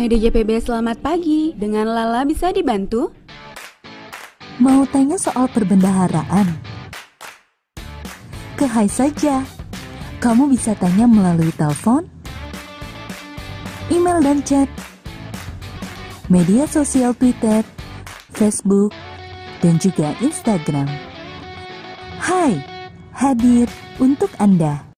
Hai DJPB, selamat pagi. Dengan Lala bisa dibantu? Mau tanya soal perbendaharaan? Ke Hai saja. Kamu bisa tanya melalui telepon, email dan chat, media sosial Twitter, Facebook, dan juga Instagram. Hai, hadir untuk Anda.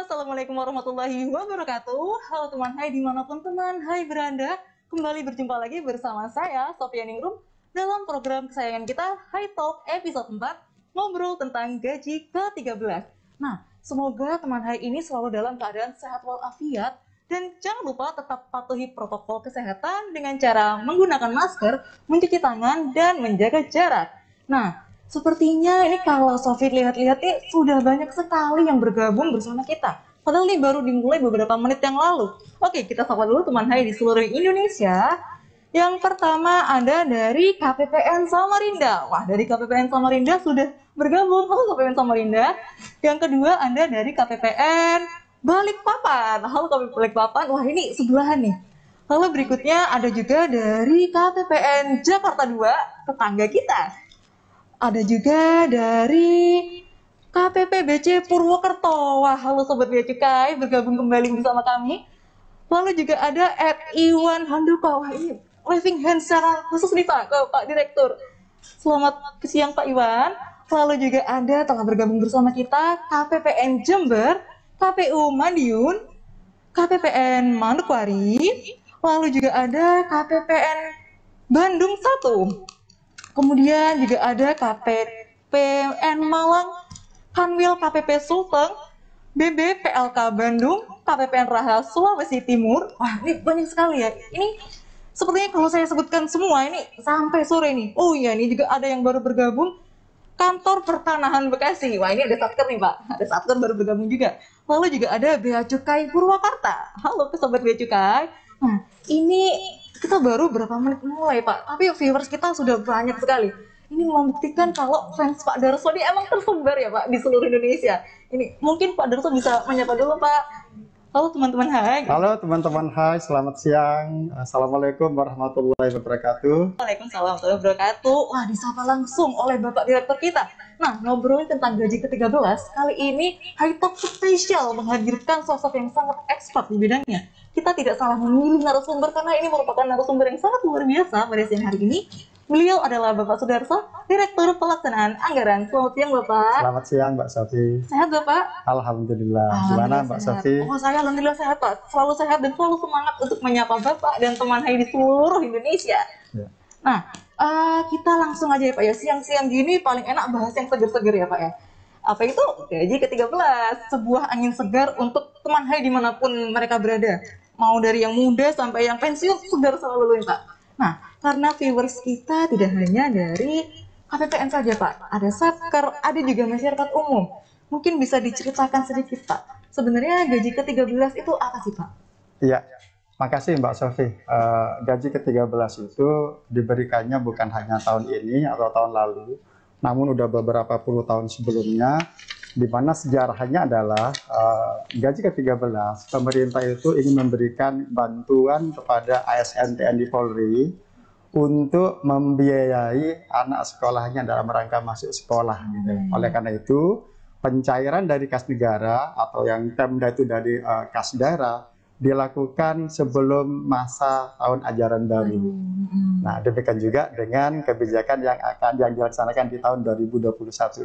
Assalamualaikum warahmatullahi wabarakatuh. Halo teman Hai dimanapun teman Hai berada. Kembali berjumpa lagi bersama saya Sofia Ningrum dalam program kesayangan kita Hai Talk episode 4, ngobrol tentang gaji ke-13. Nah, semoga teman Hai ini selalu dalam keadaan sehat walafiat dan jangan lupa tetap patuhi protokol kesehatan dengan cara menggunakan masker, mencuci tangan, dan menjaga jarak. Nah, sepertinya ini kalau Sofi lihat-lihat nih sudah banyak sekali yang bergabung bersama kita. Padahal ini baru dimulai beberapa menit yang lalu. Oke, kita sapa dulu teman Hai di seluruh Indonesia. Yang pertama ada dari KPPN Samarinda. Wah, dari KPPN Samarinda sudah bergabung. Halo KPPN Samarinda. Yang kedua ada dari KPPN Balikpapan. Halo KPPN Balikpapan. Wah, ini sebelahan nih. Lalu berikutnya ada juga dari KPPN Jakarta 2, tetangga kita. Ada juga dari KPPBC Purwokerto. Wah, halo Sobat Bea Cukai, bergabung kembali bersama kami. Lalu juga ada Iwan Handoko. Wah, ini waving hand secara khusus nih Pak, ke Pak Direktur. Selamat siang Pak Iwan. Lalu juga ada telah bergabung bersama kita KPPN Jember, KPU Madiun, KPPN Manokwari, lalu juga ada KPPN Bandung 1. Kemudian juga ada KPPN Malang, Kanwil KPP Sulteng, BB PLK Bandung, KPPN Raha Sulawesi Timur. Wah, ini banyak sekali ya. Ini sepertinya kalau saya sebutkan semua ini sampai sore nih. Oh iya, ini juga ada yang baru bergabung, Kantor Pertanahan Bekasi. Wah, ini ada Satker nih Pak. Ada Satker baru bergabung juga. Lalu juga ada Bea Cukai Purwakarta. Halo Sobat Bea Cukai. Nah, ini kita baru berapa menit mulai Pak, tapi viewers kita sudah banyak sekali. Ini membuktikan kalau fans Pak Darso ini emang tersebar ya Pak di seluruh Indonesia. Ini mungkin Pak Darso bisa menyapa dulu Pak. Halo teman-teman Hai. Halo teman-teman Hai, selamat siang. Assalamualaikum warahmatullahi wabarakatuh. Waalaikumsalam warahmatullahi wabarakatuh. Wah, disapa langsung oleh Bapak Direktur kita. Nah, ngobrolin tentang gaji ke-13, kali ini Hai Talk spesial menghadirkan sosok yang sangat expert di bidangnya. Kita tidak salah memilih narasumber karena ini merupakan narasumber yang sangat luar biasa pada siang hari ini. Beliau adalah Bapak Sudarso, Direktur Pelaksanaan Anggaran. Selamat siang Bapak. Selamat siang Mbak Sofi. Sehat Bapak? Alhamdulillah. Gimana Mbak Sofi? Oh, saya alhamdulillah sehat Pak. Selalu sehat dan selalu semangat untuk menyapa Bapak dan teman Hai di seluruh Indonesia. Ya. Nah, kita langsung aja ya Pak ya. Siang-siang gini paling enak bahas yang seger-seger ya Pak ya. Apa itu? Gaji ke-13. Sebuah angin segar untuk teman Hai dimanapun mereka berada. Mau dari yang muda sampai yang pensiun, segar selalu ya Pak. Nah, karena viewers kita tidak hanya dari KPPN saja Pak, ada Satker, ada juga masyarakat umum. Mungkin bisa diceritakan sedikit Pak, sebenarnya gaji ke-13 itu apa sih Pak? Iya, makasih Mbak Sofi. Gaji ke-13 itu diberikannya bukan hanya tahun ini atau tahun lalu, namun udah beberapa puluh tahun sebelumnya, di mana sejarahnya adalah gaji ke-13 pemerintah itu ingin memberikan bantuan kepada ASN TNI Polri untuk membiayai anak sekolahnya dalam rangka masuk sekolah gitu. Oleh karena itu pencairan dari kas negara atau yang Pemda itu dari kas daerah dilakukan sebelum masa tahun ajaran baru. Nah, demikian juga dengan kebijakan yang dilaksanakan di tahun 2021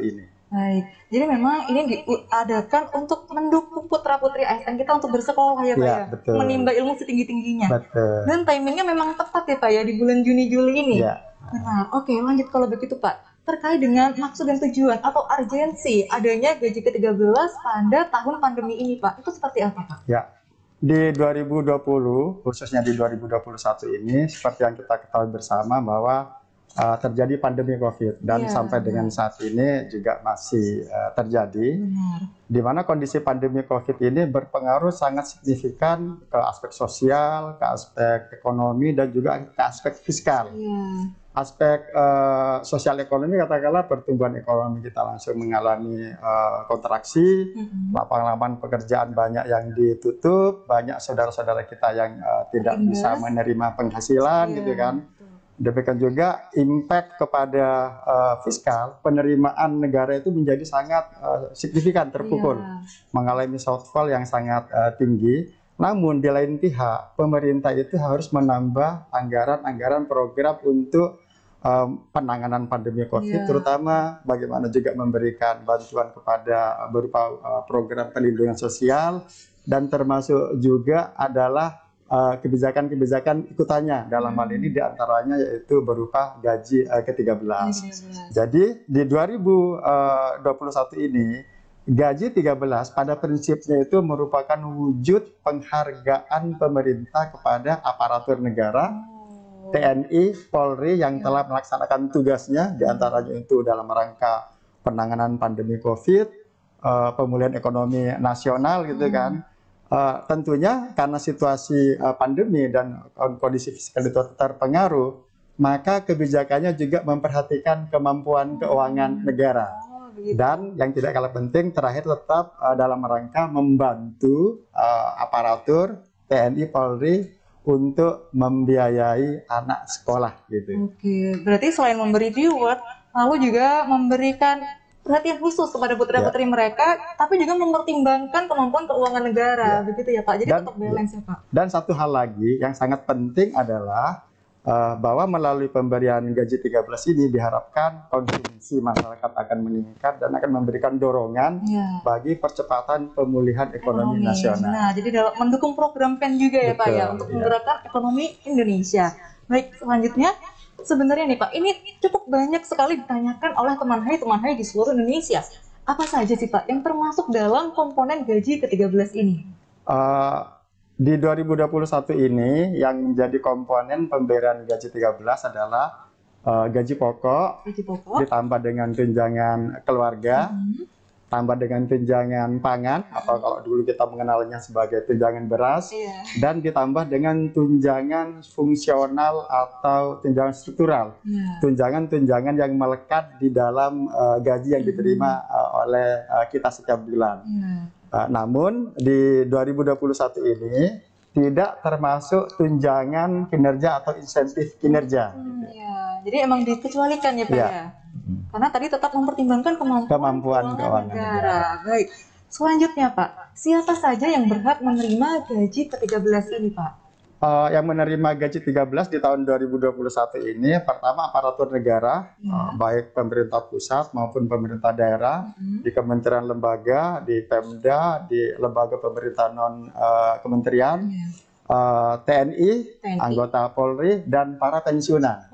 ini. Baik, jadi memang ini diadakan untuk mendukung putra-putri ASN kita untuk bersekolah ya Pak Iya, ya, betul. menimba ilmu setinggi-tingginya. Betul. Dan timingnya memang tepat ya Pak ya, di bulan Juni-Juli ini. Iya. Benar, oke lanjut kalau begitu Pak. Terkait dengan maksud dan tujuan atau urgensi adanya gaji ke-13 pada tahun pandemi ini Pak, itu seperti apa Pak? Ya, di 2020, khususnya di 2021 ini, seperti yang kita ketahui bersama bahwa terjadi pandemi COVID dan Iya, sampai dengan saat ini juga masih terjadi, Benar. di mana kondisi pandemi COVID ini berpengaruh sangat signifikan ke aspek sosial, ke aspek ekonomi, dan juga ke aspek fiskal. Iya. Aspek sosial ekonomi, katakanlah pertumbuhan ekonomi kita langsung mengalami kontraksi, lapangan-lapangan pekerjaan banyak yang ditutup, banyak saudara-saudara kita yang tidak Terimbas. bisa menerima penghasilan, Iya, gitu kan. betul. Demikian juga impact kepada fiskal, penerimaan negara itu menjadi sangat signifikan, terpukul, Iya. mengalami shortfall yang sangat tinggi. Namun di lain pihak, pemerintah itu harus menambah anggaran-anggaran program untuk penanganan pandemi COVID, Iya. terutama bagaimana juga memberikan bantuan kepada berupa program perlindungan sosial, dan termasuk juga adalah kebijakan-kebijakan ikutannya, dalam hal ini diantaranya yaitu berupa gaji ke-13. Jadi di 2021 ini gaji 13 pada prinsipnya itu merupakan wujud penghargaan pemerintah kepada aparatur negara, TNI, Polri yang telah melaksanakan tugasnya, diantaranya itu dalam rangka penanganan pandemi COVID, pemulihan ekonomi nasional gitu kan. Tentunya karena situasi pandemi dan kondisi fiskal itu terpengaruh, maka kebijakannya juga memperhatikan kemampuan keuangan negara. Dan yang tidak kalah penting terakhir tetap dalam rangka membantu aparatur TNI Polri untuk membiayai anak sekolah gitu. Oke, berarti selain memberi reward, lalu juga memberikan perhatian khusus kepada putra-putri mereka, tapi juga mempertimbangkan kemampuan keuangan negara, begitu ya Pak. Jadi tetap balance ya Pak. Dan satu hal lagi yang sangat penting adalah bahwa melalui pemberian gaji 13 ini diharapkan konsumsi masyarakat akan meningkat dan akan memberikan dorongan bagi percepatan pemulihan ekonomi nasional. Nah, jadi dalam mendukung program PEN juga ya Pak ya, untuk menggerakkan ekonomi Indonesia. Baik, selanjutnya sebenarnya nih Pak, ini cukup banyak sekali ditanyakan oleh teman hai di seluruh Indonesia. Apa saja sih Pak yang termasuk dalam komponen gaji ke-13 ini? Di 2021 ini yang menjadi komponen pemberian gaji 13 adalah gaji pokok, ditambah dengan tunjangan keluarga, tambah dengan tunjangan pangan, atau kalau dulu kita mengenalnya sebagai tunjangan beras, dan ditambah dengan tunjangan fungsional atau tunjangan struktural, tunjangan-tunjangan yang melekat di dalam gaji yang diterima oleh kita setiap bulan. Namun di 2021 ini tidak termasuk tunjangan kinerja atau insentif kinerja. Jadi emang dikecualikan ya Pak ya? Karena tadi tetap mempertimbangkan kemampuan keuangan negara. Baik, selanjutnya Pak, siapa saja yang berhak menerima gaji ke-13 ini Pak? Yang menerima gaji 13 di tahun 2021 ini pertama aparatur negara, baik pemerintah pusat maupun pemerintah daerah, di kementerian lembaga, di Pemda, di lembaga pemerintah non kementerian, TNI, anggota Polri, dan para pensiunan.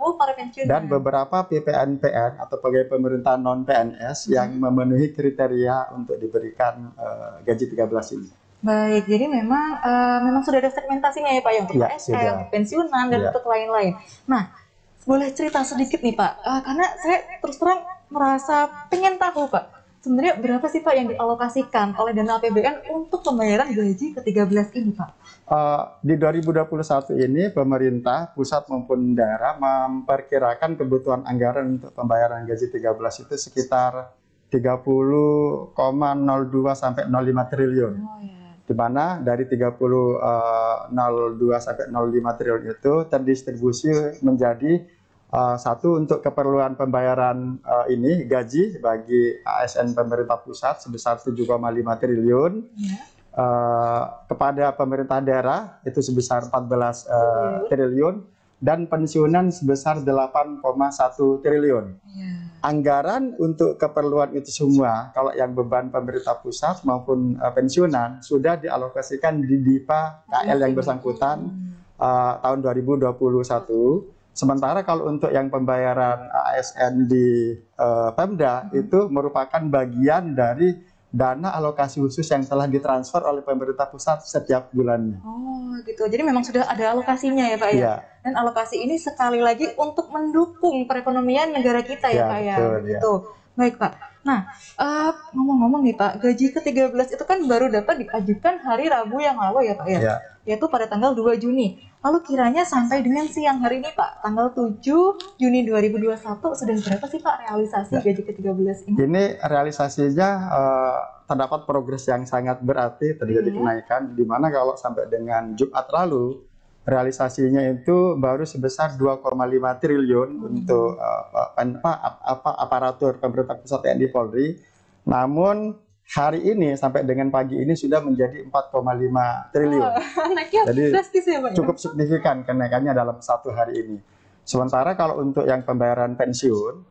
Dan beberapa PPNPN atau pegawai pemerintah non PNS yang memenuhi kriteria untuk diberikan gaji 13 ini. Baik, jadi memang sudah ada segmentasinya ya Pak ya, untuk ASN, pensiunan, dan untuk lain-lain. Nah, boleh cerita sedikit nih Pak, karena saya terus terang merasa pengen tahu Pak, sebenarnya berapa sih Pak yang dialokasikan oleh dana APBN untuk pembayaran gaji ke-13 ini Pak? Di 2021 ini pemerintah pusat maupun daerah memperkirakan kebutuhan anggaran untuk pembayaran gaji 13 itu sekitar 30,02 sampai 05 triliun. Di mana dari 30,02 sampai 05 triliun itu terdistribusi menjadi satu untuk keperluan pembayaran ini gaji bagi ASN pemerintah pusat sebesar 7,5 triliun. kepada pemerintah daerah itu sebesar 14 triliun dan pensiunan sebesar 8,1 triliun. Anggaran untuk keperluan itu semua, kalau yang beban pemerintah pusat maupun pensiunan sudah dialokasikan di DIPA KL yang bersangkutan tahun 2021. Sementara kalau untuk yang pembayaran ASN di Pemda itu merupakan bagian dari dana alokasi khusus yang telah ditransfer oleh pemerintah pusat setiap bulannya. Oh gitu, jadi memang sudah ada alokasinya ya Pak ya? Iya. Dan alokasi ini sekali lagi untuk mendukung perekonomian negara kita ya Ya, Pak ya? betul, ya. Gitu. Baik Pak, nah ngomong-ngomong nih Pak, gaji ke-13 itu kan baru dapat diajukan hari Rabu yang lalu ya Pak ya? Ya. Yaitu pada tanggal 2 Juni. Lalu kiranya sampai dengan siang hari ini Pak, tanggal 7 Juni 2021 sudah berapa sih Pak realisasi Ya. gaji ke-13 ini? Ini realisasinya terdapat progres yang sangat berarti terjadi kenaikan, di mana kalau sampai dengan Jumat lalu realisasinya itu baru sebesar 2,5 triliun untuk aparatur pemerintah pusat TNI Polri. Namun hari ini sampai dengan pagi ini sudah menjadi 4,5 triliun. Naiknya Jadi drastis ya Pak ya? cukup signifikan kenaikannya dalam satu hari ini. Sementara kalau untuk yang pembayaran pensiun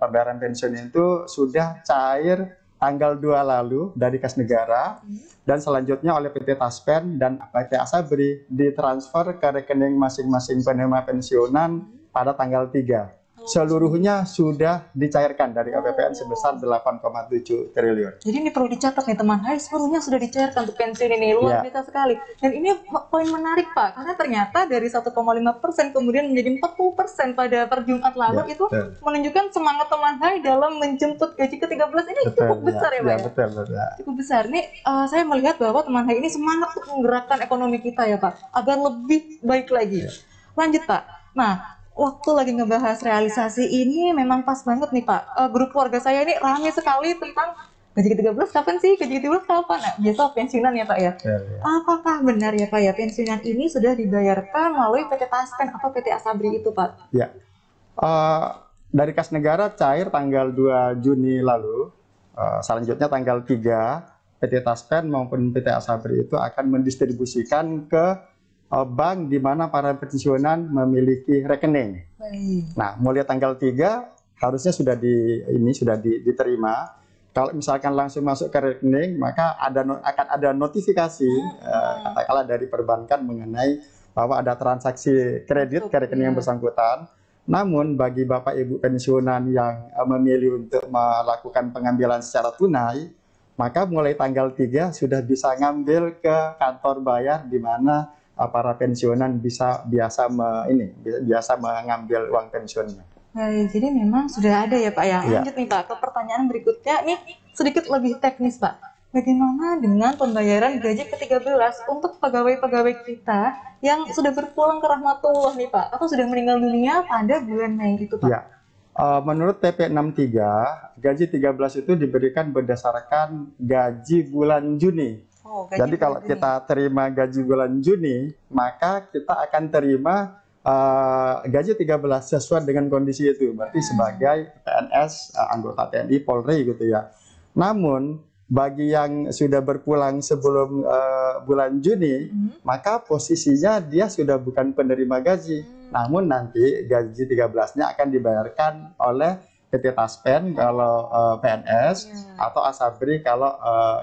itu sudah cair tanggal 2 lalu dari kas negara dan selanjutnya oleh PT Taspen dan PT Asabri ditransfer ke rekening masing-masing penerima pensiunan pada tanggal 3. Seluruhnya sudah dicairkan dari APBN sebesar 8,7 triliun. Jadi ini perlu dicatat nih teman, hai seluruhnya sudah dicairkan untuk pensiun ini, luar biasa sekali. Dan ini poin menarik Pak, karena ternyata dari 1,5% kemudian menjadi 40% pada per Jumat lalu itu menunjukkan semangat teman hai dalam menjemput gaji ke-13 ini cukup besar ya Pak ya? Betul. Cukup besar. Ini saya melihat bahwa teman hai ini semangat untuk menggerakkan ekonomi kita ya Pak, agar lebih baik lagi. Lanjut Pak. Nah, waktu lagi ngebahas realisasi ini memang pas banget nih Pak. Grup keluarga saya ini ramai sekali tentang gaji ke-13 kapan sih? Gaji ke-13 kapan? Nah, biasa pensiunan ya Pak ya? Apakah benar ya Pak ya pensiunan ini sudah dibayarkan melalui PT Taspen atau PT Asabri itu Pak? Ya. Dari kas negara cair tanggal 2 Juni lalu. Selanjutnya tanggal 3 PT Taspen maupun PT Asabri itu akan mendistribusikan ke bank di mana para pensiunan memiliki rekening. Nah, mulai tanggal 3 harusnya sudah diterima. Kalau misalkan langsung masuk ke rekening, maka akan ada notifikasi katakanlah dari perbankan mengenai bahwa ada transaksi kredit ke rekening yang bersangkutan. Namun bagi Bapak Ibu pensiunan yang memilih untuk melakukan pengambilan secara tunai, maka mulai tanggal 3 sudah bisa ngambil ke kantor bayar di mana para pensiunan biasa mengambil uang pensiunnya. Baik, jadi memang sudah ada ya Pak ya. Ya. Lanjut nih Pak ke pertanyaan berikutnya, nih sedikit lebih teknis Pak. Bagaimana dengan pembayaran gaji ke-13 untuk pegawai-pegawai kita yang sudah berpulang ke rahmatullah nih Pak, atau sudah meninggal dunia pada bulan Mei itu Pak? Ya. Menurut TP 63, gaji 13 itu diberikan berdasarkan gaji bulan Juni. Jadi kalau kita terima gaji bulan Juni, maka kita akan terima gaji 13 sesuai dengan kondisi itu. Berarti sebagai PNS, anggota TNI, Polri gitu ya. Namun bagi yang sudah berpulang sebelum bulan Juni, maka posisinya dia sudah bukan penerima gaji. Namun nanti gaji 13-nya akan dibayarkan oleh PT Taspen kalau PNS atau Asabri kalau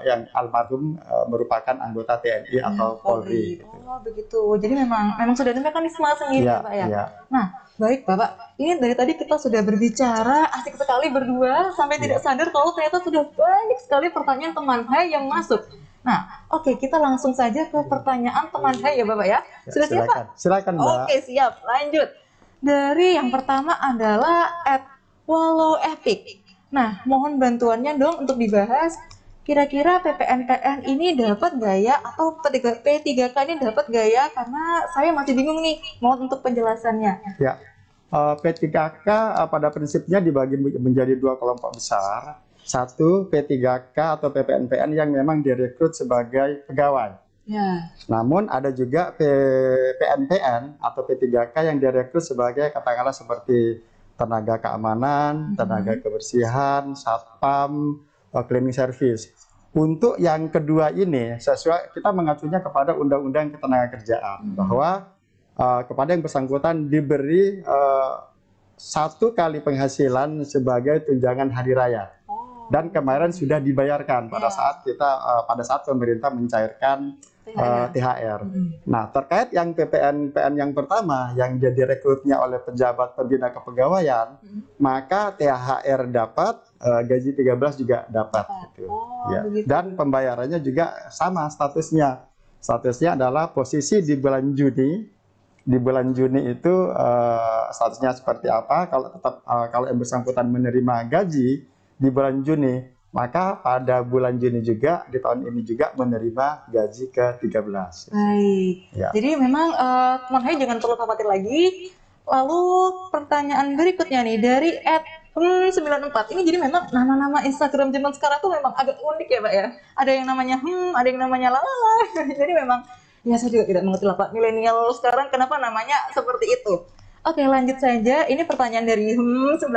yang almarhum merupakan anggota TNI atau Polri. Oh begitu. Jadi memang sudah ada mekanisme sendiri ya Pak ya. Ya. Nah baik Bapak, ini dari tadi kita sudah berbicara asik sekali berdua sampai tidak sadar kalau ternyata sudah banyak sekali pertanyaan teman hai yang masuk. Nah, oke, kita langsung saja ke pertanyaan teman hai ya Bapak ya. Sudah siap Pak? Silakan Mbak. Oke siap, lanjut. Dari yang pertama adalah Walau Epic. Nah, mohon bantuannya dong untuk dibahas. Kira-kira PPNPN ini dapat nggak ya? Atau P3K ini dapat nggak ya? Karena saya masih bingung nih. Mohon untuk penjelasannya. Ya, P3K pada prinsipnya dibagi menjadi dua kelompok besar. Satu, P3K atau PPNPN yang memang direkrut sebagai pegawai. Ya. Namun ada juga PNPN atau P3K yang direkrut sebagai katakanlah seperti tenaga keamanan, tenaga kebersihan, satpam, cleaning service. untuk yang kedua ini, sesuai kita mengacunya kepada Undang-Undang Ketenagakerjaan bahwa kepada yang bersangkutan diberi 1 kali penghasilan sebagai tunjangan hari raya. Dan kemarin sudah dibayarkan pada saat pemerintah mencairkan THR. Nah, terkait yang PPN yang pertama yang jadi rekrutnya oleh pejabat pembina kepegawaian, maka THR dapat, gaji 13 juga dapat. Gitu. Dan pembayarannya juga sama statusnya. Statusnya adalah posisi di bulan Juni. Di bulan Juni itu statusnya seperti apa? Kalau yang bersangkutan menerima gaji di bulan Juni, maka pada bulan Juni juga di tahun ini juga menerima gaji ke-13. Baik. Ya. Jadi memang teman Hai jangan perlu khawatir lagi. Lalu pertanyaan berikutnya nih dari @94. Ini jadi memang nama-nama Instagram zaman sekarang tuh memang agak unik ya Pak ya. Ada yang namanya ada yang namanya lalala. Jadi memang ya saya juga tidak mengerti lah Pak. Milenial sekarang kenapa namanya seperti itu. Oke, lanjut saja. Ini pertanyaan dari 94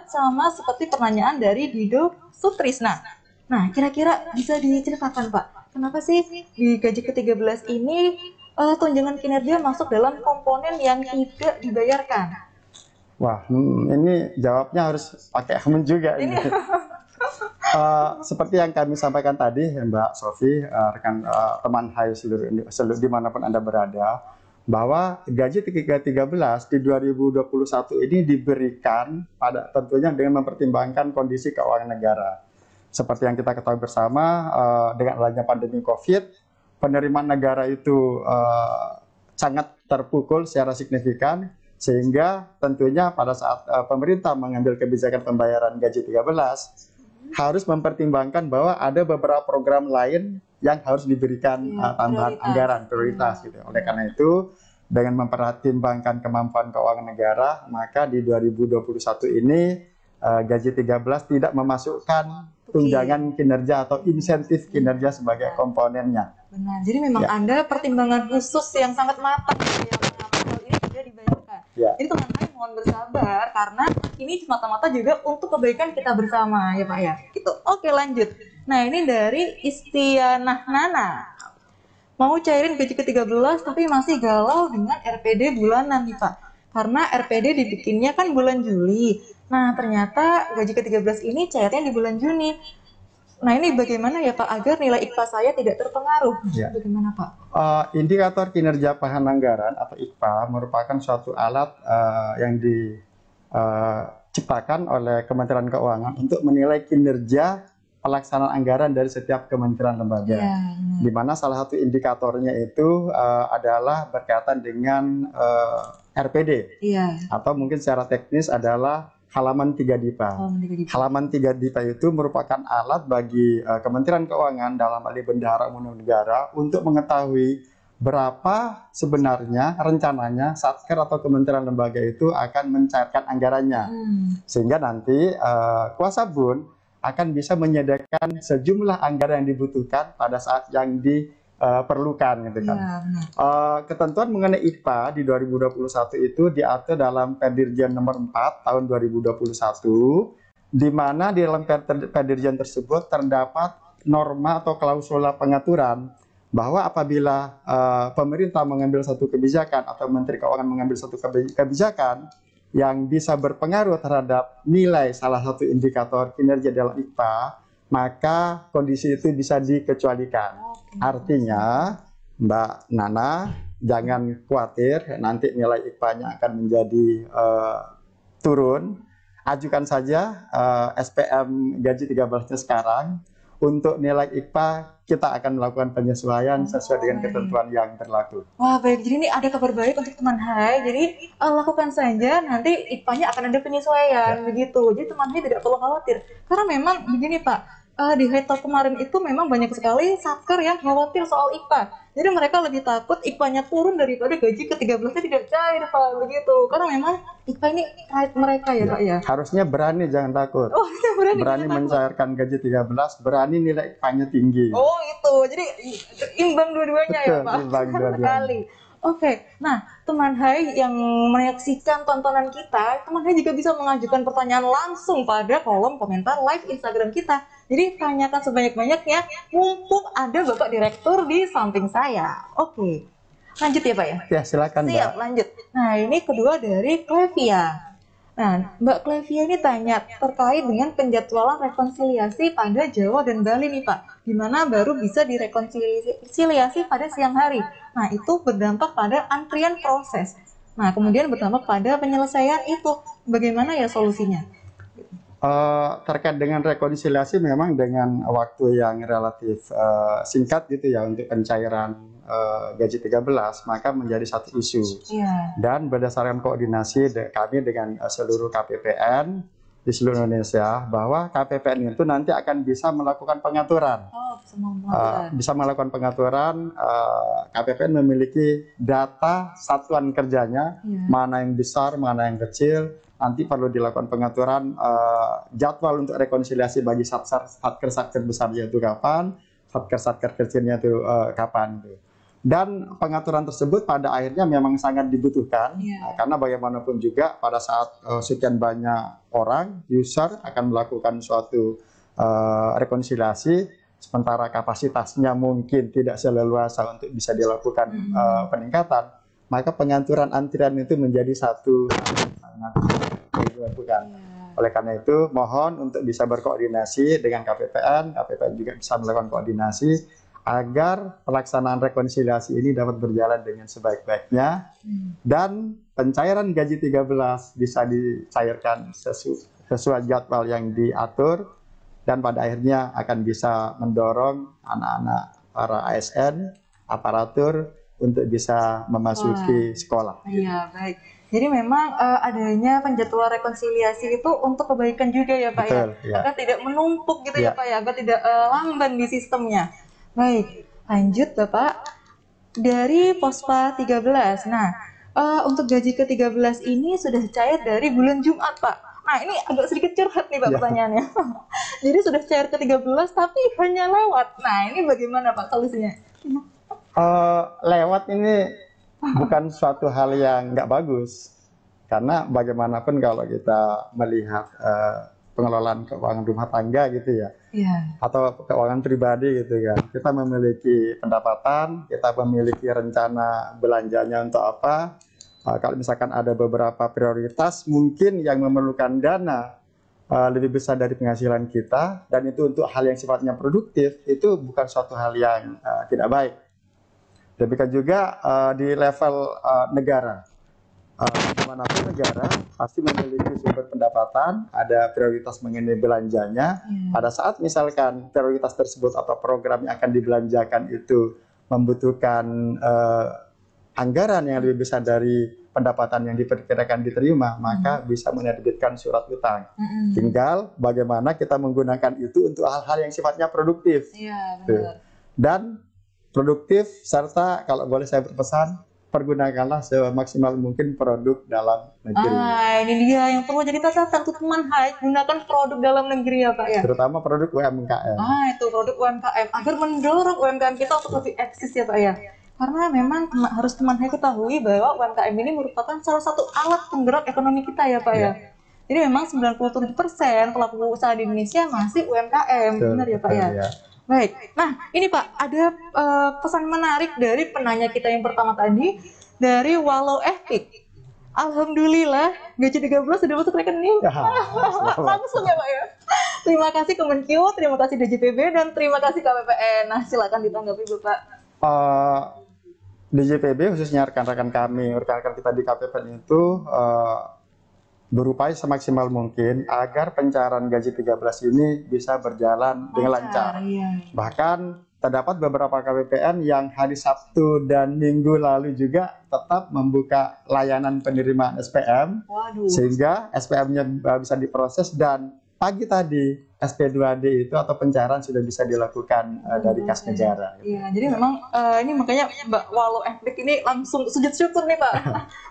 sama seperti pertanyaan dari Dido Sutrisna. Nah, kira-kira bisa diceritakan Pak, kenapa sih di gaji ke-13 ini tunjangan kinerja masuk dalam komponen yang tidak dibayarkan? Wah, ini jawabnya harus pakai juga ini. Seperti yang kami sampaikan tadi, Mbak Sofi, rekan teman Hai seluruh dimanapun Anda berada, bahwa gaji ke-13 di 2021 ini diberikan tentunya dengan mempertimbangkan kondisi keuangan negara. Seperti yang kita ketahui bersama, dengan adanya pandemi COVID, penerimaan negara itu sangat terpukul secara signifikan, sehingga tentunya pada saat pemerintah mengambil kebijakan pembayaran gaji 13, harus mempertimbangkan bahwa ada beberapa program lain yang harus diberikan tambahan anggaran prioritas gitu. Oleh karena itu, dengan mempertimbangkan kemampuan keuangan negara, maka di 2021 ini gaji 13 tidak memasukkan tunjangan kinerja atau insentif kinerja sebagai komponennya. Benar. Jadi memang ada pertimbangan khusus yang sangat matang ya mengapa hal ini tidak dibayarkan. Jadi teman-teman mohon bersabar karena ini semata-mata juga untuk kebaikan kita bersama ya Pak ya. Gitu. Oke, lanjut. Nah, ini dari Istianah Nana. Mau cairin gaji ke-13 tapi masih galau dengan RPD bulanan nih Pak. Karena RPD dibikinnya kan bulan Juli. Nah, ternyata gaji ke-13 ini cairnya di bulan Juni. Nah, ini bagaimana ya Pak agar nilai IKFA saya tidak terpengaruh? Bagaimana Pak? Indikator kinerja bahan anggaran atau IKFA merupakan suatu alat yang diciptakan oleh Kementerian Keuangan untuk menilai kinerja pelaksanaan anggaran dari setiap kementerian lembaga. Di mana salah satu indikatornya itu adalah berkaitan dengan RPD. Atau mungkin secara teknis adalah halaman 3 DIPA. Halaman 3 DIPA itu merupakan alat bagi Kementerian Keuangan dalam hal ini Bendahara Umum Negara untuk mengetahui berapa sebenarnya rencananya Satker atau kementerian lembaga itu akan mencairkan anggarannya. Sehingga nanti kuasa bun akan bisa menyediakan sejumlah anggaran yang dibutuhkan pada saat yang diperlukan gitu kan. Ketentuan mengenai IKFA di 2021 itu diatur dalam Perdirjen nomor 4 tahun 2021, di mana di dalam Perdirjen tersebut terdapat norma atau klausula pengaturan bahwa apabila pemerintah mengambil satu kebijakan atau Menteri Keuangan mengambil satu kebijakan yang bisa berpengaruh terhadap nilai salah satu indikator kinerja dalam IKFA, maka kondisi itu bisa dikecualikan. Artinya, Mbak Nana, jangan khawatir nanti nilai IKFA-nya akan menjadi turun. Ajukan saja SPM gaji 13-nya sekarang. Untuk nilai IKFA, kita akan melakukan penyesuaian sesuai dengan ketentuan yang berlaku. Wah, baik. Jadi ini ada kabar baik untuk teman Hai. Jadi lakukan saja, nanti IKFA-nya akan ada penyesuaian, begitu. Jadi teman Hai tidak perlu khawatir. Karena memang begini Pak, di Hai Talk kemarin itu memang banyak sekali satker yang khawatir soal IKFA. Jadi mereka lebih takut IKFA-nya turun daripada gaji ke-13-nya tidak cair Pak, begitu. Karena memang IKFA ini right mereka ya Pak ya. Harusnya berani, jangan takut. Berani mencairkan gaji 13, berani nilai IKFA-nya tinggi. Oh itu, jadi imbang dua-duanya ya Pak. Imbang dua-duanya. Oke, nah teman Hai yang menyaksikan tontonan kita, teman Hai juga bisa mengajukan pertanyaan langsung pada kolom komentar live Instagram kita. Jadi tanyakan sebanyak-banyaknya, mumpung ada Bapak Direktur di samping saya. Oke, lanjut ya Pak ya? Ya, silakan Mbak. Siap, lanjut. Nah, ini kedua dari Clevia. Nah, Mbak Clevia ini tanya terkait dengan penjadwalan rekonsiliasi pada Jawa dan Bali nih Pak. Gimana baru bisa direkonsiliasi pada siang hari. Nah, itu berdampak pada antrian proses. Nah, kemudian berdampak pada penyelesaian itu. Bagaimana ya solusinya? Terkait dengan rekonsiliasi memang dengan waktu yang relatif singkat gitu ya untuk pencairan gaji 13, maka menjadi satu isu. Iya. Dan berdasarkan koordinasi kami dengan seluruh KPPN di seluruh Indonesia, bahwa KPPN itu nanti akan bisa melakukan pengaturan. Bisa melakukan pengaturan, KPPN memiliki data satuan kerjanya, mana yang besar, mana yang kecil. Nanti perlu dilakukan pengaturan jadwal untuk rekonsiliasi bagi satker besarnya itu kapan, satker kecilnya itu kapan. Dan pengaturan tersebut pada akhirnya memang sangat dibutuhkan, karena bagaimanapun juga pada saat sekian banyak orang, user akan melakukan suatu rekonsiliasi, sementara kapasitasnya mungkin tidak seleluasa untuk bisa dilakukan peningkatan, maka pengaturan antrian itu menjadi satu sangat dilakukan. Oleh karena itu, mohon untuk bisa berkoordinasi dengan KPPN juga bisa melakukan koordinasi agar pelaksanaan rekonsiliasi ini dapat berjalan dengan sebaik-baiknya dan pencairan gaji 13 bisa dicairkan sesuai jadwal yang diatur dan pada akhirnya akan bisa mendorong anak-anak para ASN, aparatur untuk bisa memasuki sekolah. Iya, baik. Jadi memang adanya penjadwalan rekonsiliasi itu untuk kebaikan juga ya Pak. Betul, ya? Agar tidak menumpuk gitu ya Pak ya, agar tidak lamban di sistemnya. Baik, lanjut Bapak. Dari Pospa 13. Nah, untuk gaji ke-13 ini sudah cair dari bulan Jumat Pak. Nah, ini agak sedikit curhat nih Pak pertanyaannya. Jadi sudah cair ke-13 tapi hanya lewat. Nah, ini bagaimana Pak solusinya? Lewat ini bukan suatu hal yang nggak bagus, karena bagaimanapun kalau kita melihat pengelolaan keuangan rumah tangga gitu ya, atau keuangan pribadi gitu kan, kita memiliki pendapatan, kita memiliki rencana belanjanya untuk apa. Kalau misalkan ada beberapa prioritas mungkin yang memerlukan dana lebih besar dari penghasilan kita, dan itu untuk hal yang sifatnya produktif, itu bukan suatu hal yang tidak baik. Demikian juga di level negara. Dimanapun negara pasti memiliki sumber pendapatan, ada prioritas mengenai belanjanya. Pada saat misalkan prioritas tersebut atau program yang akan dibelanjakan itu membutuhkan anggaran yang lebih besar dari pendapatan yang diperkirakan diterima, maka bisa menerbitkan surat utang. Tinggal bagaimana kita menggunakan itu untuk hal-hal yang sifatnya produktif. Dan produktif, serta kalau boleh saya berpesan, pergunakanlah semaksimal mungkin produk dalam negeri. Ini dia yang perlu jadi catatan untuk teman Hai, gunakan produk dalam negeri ya Pak ya. Terutama produk UMKM. Itu produk UMKM agar mendorong UMKM kita untuk lebih eksis ya Pak ya. Karena memang harus teman Hai ketahui bahwa UMKM ini merupakan salah satu alat penggerak ekonomi kita ya Pak ya. Jadi memang 97% pelaku usaha di Indonesia masih UMKM, benar ya Pak ya. Baik, nah ini Pak, ada pesan menarik dari penanya kita yang pertama tadi, dari Walau Epic. Alhamdulillah, gaji 13 sudah masuk rekening. Langsung ya Pak ya. Terima kasih Kemenkyu, terima kasih DJPB, dan terima kasih KPPN. Nah, silakan ditanggapi Bapak. DJPB khususnya rekan-rekan kami, rekan-rekan kita di KPPN itu berupaya semaksimal mungkin agar pencairan gaji 13 ini bisa berjalan dengan lancar. Bahkan terdapat beberapa KPPN yang hari Sabtu dan Minggu lalu juga tetap membuka layanan penerimaan SPM, sehingga SPM-nya bisa diproses, dan pagi tadi SP2D itu atau pencairan sudah bisa dilakukan dari kas negara. Jadi memang ini makanya Mbak Walau Epic ini langsung sujud syukur nih Pak.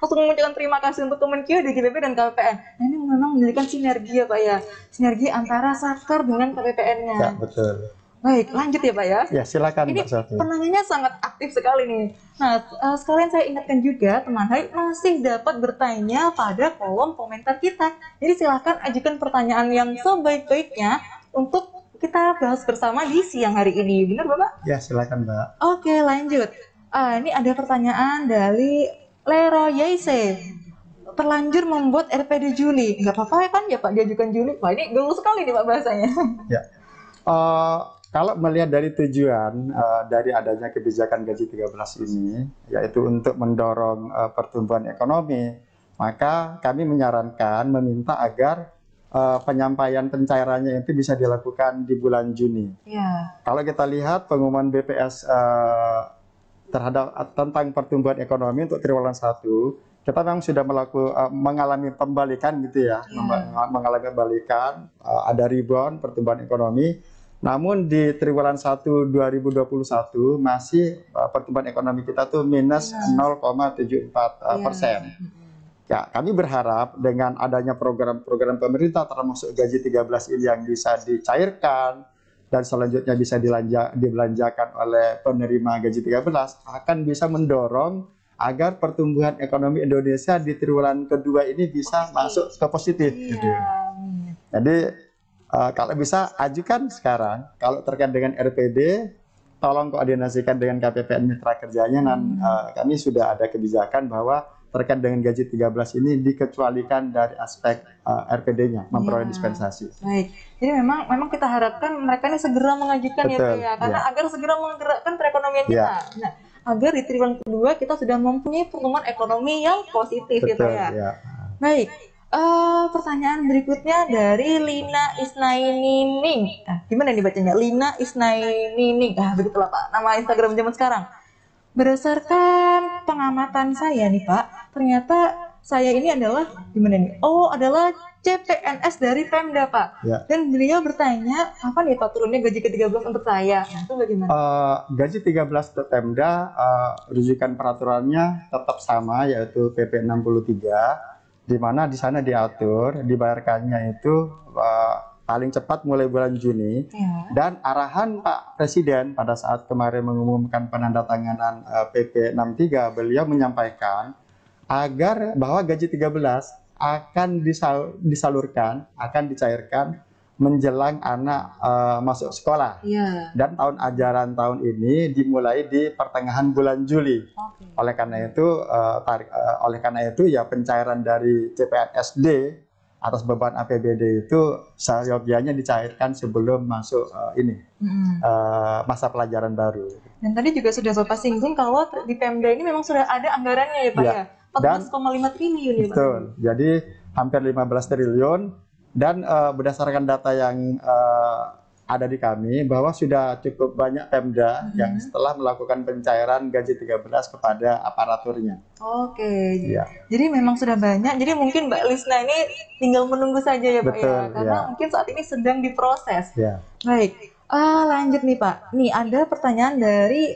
Langsung mengucapkan terima kasih untuk Kemenkyu, DJPB, dan KPPN. Nah, ini memang menjadikan sinergi ya Pak ya. Sinergi antara Satker dengan KPPN-nya. Ya, betul. Baik, lanjut ya Pak ya. Ya, silakan Ini Mbak Sofi. penanyanya sangat aktif sekali nih. Nah, sekalian saya ingatkan juga teman Hai masih dapat bertanya pada kolom komentar kita. Jadi silahkan ajukan pertanyaan yang sebaik-baiknya untuk kita bahas bersama di siang hari ini. Benar Bapak? Ya, silakan Mbak. Oke, lanjut. Ini ada pertanyaan dari Leroy Yaise. Terlanjur membuat RPD Juli. Nggak apa-apa kan ya Pak diajukan Juli? Wah ini dulu sekali nih Pak bahasanya. Ya. Kalau melihat dari tujuan dari adanya kebijakan gaji 13 ini, yaitu untuk mendorong pertumbuhan ekonomi, maka kami menyarankan, meminta agar penyampaian pencairannya itu bisa dilakukan di bulan Juni. Ya. Kalau kita lihat pengumuman BPS terhadap tentang pertumbuhan ekonomi untuk triwulan 1, kita memang sudah mengalami pembalikan gitu ya, mengalami pembalikan, ada rebound pertumbuhan ekonomi. Namun di triwulan 1 2021 masih pertumbuhan ekonomi kita tuh minus 0,74%. Ya, kami berharap dengan adanya program-program pemerintah termasuk gaji 13 ini yang bisa dicairkan dan selanjutnya bisa dibelanjakan oleh penerima gaji 13 akan bisa mendorong agar pertumbuhan ekonomi Indonesia di triwulan kedua ini bisa masuk ke positif. Gitu. Jadi kalau bisa ajukan sekarang, kalau terkait dengan RPD, tolong koordinasikan dengan KPPN mitra kerjanya. Dan kami sudah ada kebijakan bahwa terkait dengan gaji 13 ini dikecualikan dari aspek RPD-nya, memperoleh dispensasi. Baik, jadi memang kita harapkan mereka ini segera mengajukan. Betul, ya Pak ya, karena agar segera menggerakkan perekonomian kita. Nah, agar di triwulan kedua kita sudah mempunyai pertumbuhan ekonomi yang positif. Betul, ya Pak ya. Baik. Pertanyaan berikutnya dari Lina Isnainining. Gimana nih bacanya? Lina Isnainining. Begitulah Pak, nama Instagram zaman sekarang. Berdasarkan pengamatan saya nih Pak, ternyata saya ini adalah gimana nih? Adalah CPNS dari Pemda Pak. Ya. Dan beliau bertanya, apa nih Pak turunnya gaji ke-13 untuk saya? Nah, itu bagaimana? Gaji 13 untuk Pemda, rujukan peraturannya tetap sama, yaitu PP 63. Di mana di sana diatur dibayarkannya itu paling cepat mulai bulan Juni, dan arahan Pak Presiden pada saat kemarin mengumumkan penandatanganan PP 63, beliau menyampaikan agar bahwa gaji 13 akan disalurkan, akan dicairkan menjelang anak masuk sekolah. Dan tahun ajaran tahun ini dimulai di pertengahan bulan Juli. Oleh karena itu ya pencairan dari CPNSD atas beban APBD itu seyogianya dicairkan sebelum masuk masa pelajaran baru. Dan tadi juga sudah Bapak singgung kalau di Pemda ini memang sudah ada anggarannya ya Pak ya. 14,5 triliun ya Pak. Betul. Jadi hampir 15 triliun. Dan berdasarkan data yang ada di kami, bahwa sudah cukup banyak Pemda yang setelah melakukan pencairan gaji 13 kepada aparaturnya. Oke, jadi memang sudah banyak. Jadi mungkin Mbak Lisna ini tinggal menunggu saja ya Pak. Betul, ya, karena mungkin saat ini sedang diproses. Baik, lanjut nih Pak. Nih ada pertanyaan dari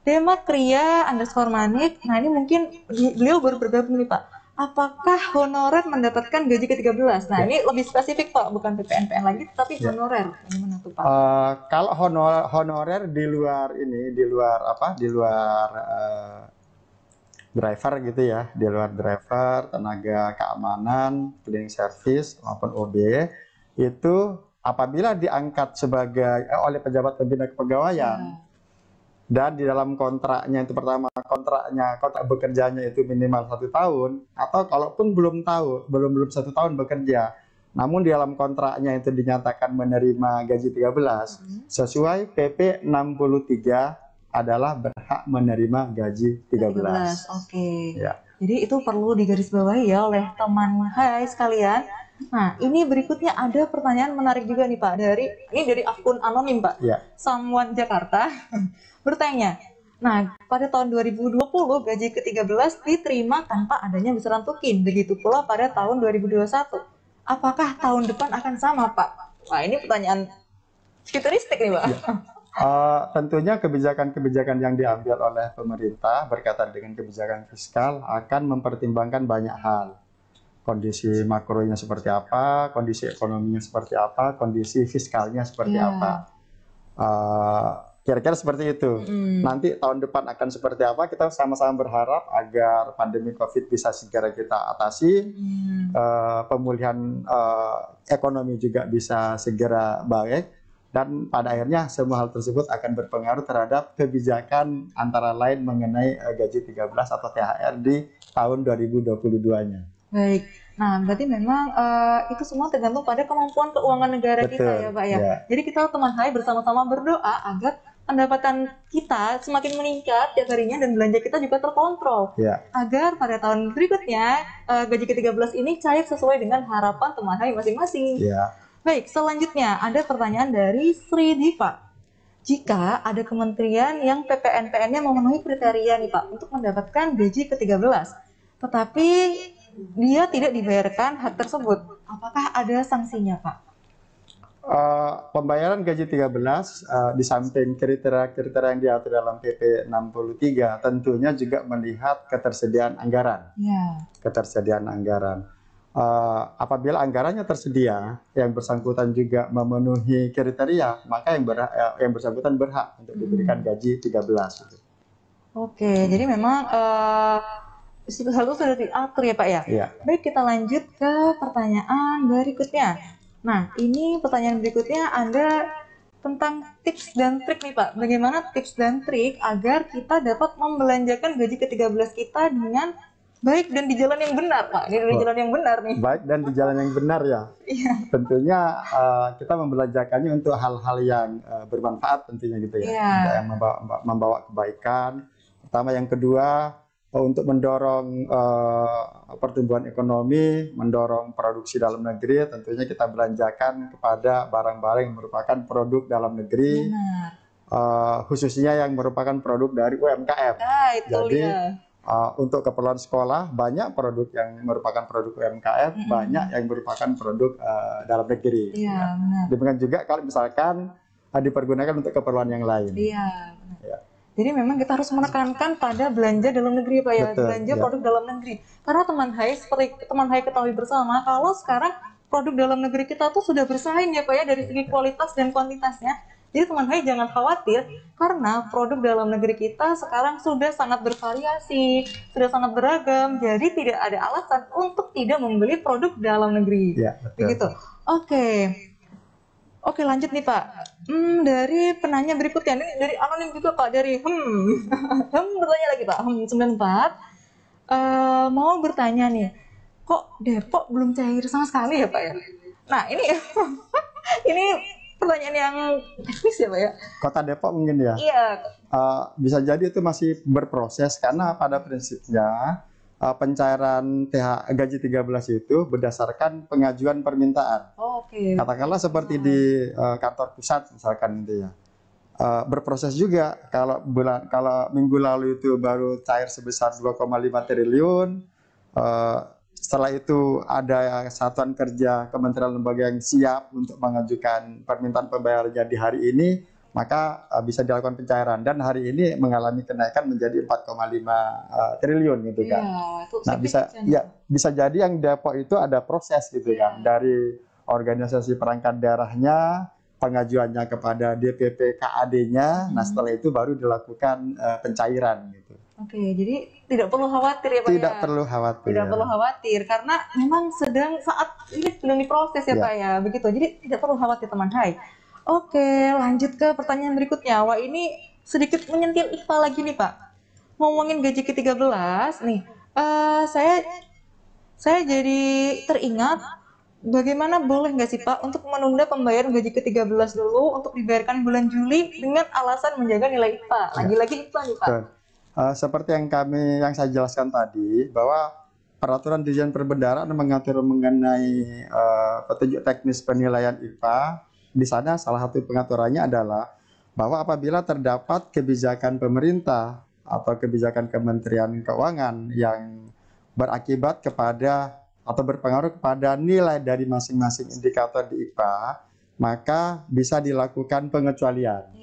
Demakria_Manik. Nah ini mungkin beliau baru bergabung nih Pak. Apakah honorer mendapatkan gaji ke-13? Nah, ini lebih spesifik Pak, bukan PPNPN lagi, tapi honorer. Gimana tuh Pak? Kalau honorer di luar driver gitu ya, di luar driver, tenaga keamanan, cleaning service maupun OB, itu apabila diangkat sebagai oleh pejabat pembina kepegawaian, dan di dalam kontraknya itu kontrak bekerjanya itu minimal 1 tahun, atau kalaupun belum 1 tahun bekerja, namun di dalam kontraknya itu dinyatakan menerima gaji 13 sesuai PP 63 adalah berhak menerima gaji 13. Oke. Jadi itu perlu digarisbawahi ya oleh teman Hai sekalian. Nah, ini berikutnya ada pertanyaan menarik juga nih Pak dari akun anonim Pak. Samuan Jakarta bertanya. Nah, pada tahun 2020 gaji ke-13 diterima tanpa adanya besaran tukin. Begitu pula pada tahun 2021. Apakah tahun depan akan sama, Pak? Wah, ini pertanyaan futuristik nih, Pak. Tentunya kebijakan-kebijakan yang diambil oleh pemerintah berkaitan dengan kebijakan fiskal akan mempertimbangkan banyak hal. Kondisi makronya seperti apa, kondisi ekonominya seperti apa, kondisi fiskalnya seperti apa. Kira-kira seperti itu. Nanti tahun depan akan seperti apa? Kita sama-sama berharap agar pandemi COVID bisa segera kita atasi, pemulihan ekonomi juga bisa segera baik, dan pada akhirnya semua hal tersebut akan berpengaruh terhadap kebijakan antara lain mengenai gaji 13 atau THR di tahun 2022-nya. Baik. Nah, berarti memang itu semua tergantung pada kemampuan keuangan negara kita Betul, ya, Pak ya. ya. Jadi kita teman Hai bersama-sama berdoa agar pendapatan kita semakin meningkat tiap harinya dan belanja kita juga terkontrol. Ya. Agar pada tahun berikutnya gaji ke-13 ini cair sesuai dengan harapan teman Hai masing-masing. Ya. Baik, selanjutnya ada pertanyaan dari Sri Diva. Jika ada kementerian yang PPNPN-nya memenuhi kriteria nih Pak untuk mendapatkan gaji ke-13, tetapi dia tidak dibayarkan hak tersebut, apakah ada sanksinya Pak? Pembayaran gaji 13 di samping kriteria-kriteria yang diatur dalam PP 63 tentunya juga melihat ketersediaan anggaran. Ya. Ketersediaan anggaran. Apabila anggarannya tersedia, yang bersangkutan juga memenuhi kriteria, maka yang bersangkutan berhak untuk diberikan gaji 13. Oke, jadi memang hal itu sudah diatur ya Pak ya? Iya. Baik, kita lanjut ke pertanyaan berikutnya. Nah, ini pertanyaan berikutnya ada tentang tips dan trik nih Pak. Bagaimana tips dan trik agar kita dapat membelanjakan gaji ke-13 kita dengan baik dan di jalan yang benar Pak? Di jalan yang benar nih. Baik dan di jalan yang benar ya. Iya. Tentunya kita membelanjakannya untuk hal-hal yang bermanfaat tentunya gitu ya. Iya. Untuk yang membawa kebaikan. Pertama, yang kedua untuk mendorong pertumbuhan ekonomi, mendorong produksi dalam negeri, tentunya kita belanjakan kepada barang-barang yang merupakan produk dalam negeri, khususnya yang merupakan produk dari UMKM. Itu Jadi dia. untuk keperluan sekolah banyak produk yang merupakan produk UMKM, banyak yang merupakan produk dalam negeri. Iya, benar. Demikian juga kalau misalkan dipergunakan untuk keperluan yang lain. Iya, benar. Ya. Jadi memang kita harus menekankan pada belanja dalam negeri Pak ya, Betul, belanja ya. produk dalam negeri. Karena teman Hai, seperti teman Hai ketahui bersama, kalau sekarang produk dalam negeri kita tuh sudah bersaing ya Pak ya dari segi kualitas dan kuantitasnya. Jadi teman Hai jangan khawatir karena produk dalam negeri kita sekarang sudah sangat bervariasi, sudah sangat beragam. Jadi tidak ada alasan untuk tidak membeli produk dalam negeri. Ya, betul. Begitu. Oke, lanjut nih Pak. Dari penanya berikutnya, ini dari anonim juga Pak, dari bertanya lagi Pak, 94. Mau bertanya nih, kok Depok belum cair sama sekali ya Pak ya? Nah ini, ini pertanyaan yang teknis ya Pak ya? Kota Depok mungkin ya? Iya. Bisa jadi itu masih berproses karena pada prinsipnya pencairan gaji 13 itu berdasarkan pengajuan permintaan. Oke. Katakanlah seperti di kantor pusat misalkan itu ya. Berproses juga kalau minggu lalu itu baru cair sebesar 2,5 triliun. Setelah itu ada satuan kerja kementerian lembaga yang siap untuk mengajukan permintaan pembayarannya di hari ini, maka bisa dilakukan pencairan, dan hari ini mengalami kenaikan menjadi 4,5 triliun gitu kan. Nah, bisa jadi yang Depok itu ada proses gitu kan, dari organisasi perangkat daerahnya, pengajuannya kepada DPP KAD-nya, nah setelah itu baru dilakukan pencairan gitu. Oke, jadi tidak perlu khawatir ya Pak Tidak ya? perlu khawatir. Tidak perlu khawatir, karena memang saat ini sedang diproses ya Pak ya, begitu. Jadi tidak perlu khawatir teman Hai. Oke, lanjut ke pertanyaan berikutnya. Wah, ini sedikit menyentil IPA lagi nih Pak. Ngomongin gaji ke-13 nih, saya jadi teringat bagaimana boleh nggak sih Pak untuk menunda pembayaran gaji ke-13 dulu untuk dibayarkan bulan Juli dengan alasan menjaga nilai IPA. Lagi-lagi IPA nih Pak. Seperti yang saya jelaskan tadi, bahwa peraturan Dirjen Perbendaharaan mengatur mengenai petunjuk teknis penilaian IPA. Di sana salah satu pengaturannya adalah bahwa apabila terdapat kebijakan pemerintah atau kebijakan Kementerian Keuangan yang berakibat kepada atau berpengaruh kepada nilai dari masing-masing indikator di IPA, maka bisa dilakukan pengecualian.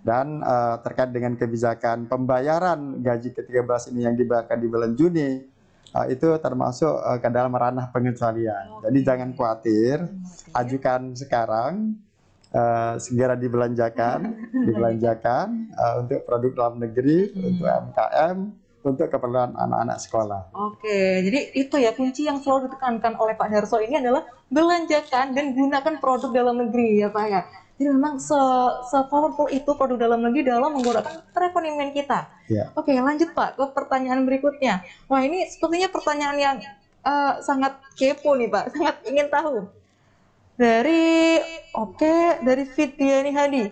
Dan terkait dengan kebijakan pembayaran gaji ke-13 ini yang dibayarkan di bulan Juni, itu termasuk ke dalam ranah pengecualian. Jadi jangan khawatir, ajukan sekarang, segera dibelanjakan untuk produk dalam negeri, untuk UMKM, untuk keperluan anak-anak sekolah. Oke, jadi itu ya kunci yang selalu ditekankan oleh Pak Darso ini adalah belanjakan dan gunakan produk dalam negeri ya Pak ya. Jadi memang se-powerful itu produk dalam negeri dalam menggunakan perekonomian kita. Ya. Oke, lanjut Pak ke pertanyaan berikutnya. Wah, ini sepertinya pertanyaan yang sangat kepo nih Pak, sangat ingin tahu. Dari Fitriani Hadi.